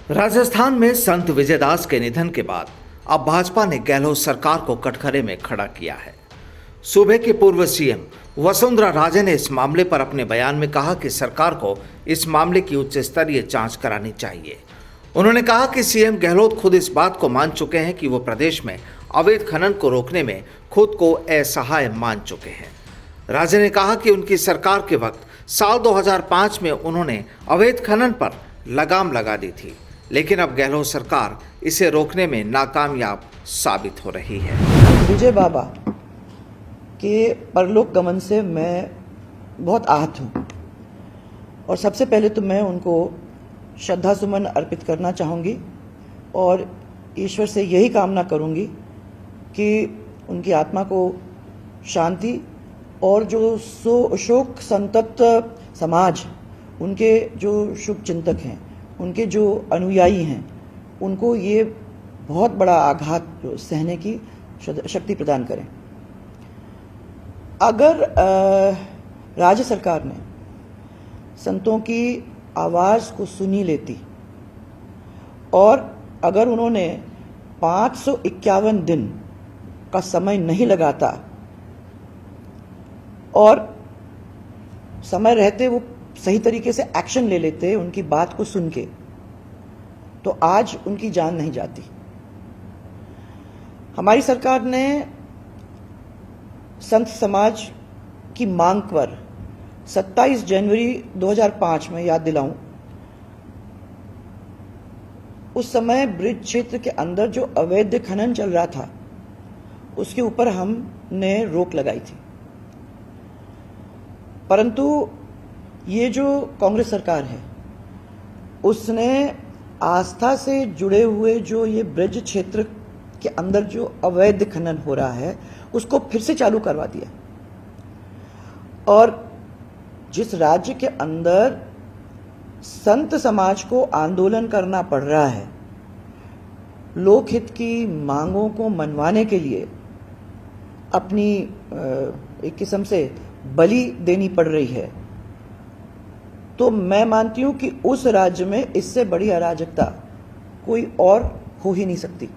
राजस्थान में संत विजयदास के निधन के बाद अब भाजपा ने गहलोत सरकार को कटघरे में खड़ा किया है। सूबे के पूर्व सीएम वसुंधरा राजे ने इस मामले पर अपने बयान में कहा कि सरकार को इस मामले की उच्च स्तरीय जांच करानी चाहिए। उन्होंने कहा कि सीएम गहलोत खुद इस बात को मान चुके हैं कि वो प्रदेश में अवैध खनन को रोकने में खुद को असहाय मान चुके हैं। राजे ने कहा कि उनकी सरकार के वक्त साल 2005 में उन्होंने अवैध खनन पर लगाम लगा दी थी, लेकिन अब गहलोत सरकार इसे रोकने में नाकामयाब साबित हो रही है। विजय बाबा के परलोक गमन से मैं बहुत आहत हूँ और सबसे पहले तो मैं उनको श्रद्धा सुमन अर्पित करना चाहूँगी और ईश्वर से यही कामना करूँगी कि उनकी आत्मा को शांति और जो शोक संतप्त समाज, उनके जो शुभ चिंतक हैं, उनके जो अनुयायी हैं, उनको ये बहुत बड़ा आघात सहने की शक्ति प्रदान करें। अगर राज्य सरकार ने संतों की आवाज़ को सुनी लेती और अगर उन्होंने 551 दिन का समय नहीं लगाता और समय रहते वो सही तरीके से एक्शन ले लेते उनकी बात को सुन के, तो आज उनकी जान नहीं जाती। हमारी सरकार ने संत समाज की मांग पर 27 जनवरी 2005 में, याद दिलाऊं, उस समय ब्रिज क्षेत्र के अंदर जो अवैध खनन चल रहा था उसके ऊपर हमने रोक लगाई थी। परंतु ये जो कांग्रेस सरकार है उसने आस्था से जुड़े हुए जो ये ब्रिज क्षेत्र के अंदर जो अवैध खनन हो रहा है उसको फिर से चालू करवा दिया। और जिस राज्य के अंदर संत समाज को आंदोलन करना पड़ रहा है, लोकहित की मांगों को मनवाने के लिए अपनी एक किस्म से बलि देनी पड़ रही है, तो मैं मानती हूं कि उस राज्य में इससे बड़ी अराजकता कोई और हो ही नहीं सकती।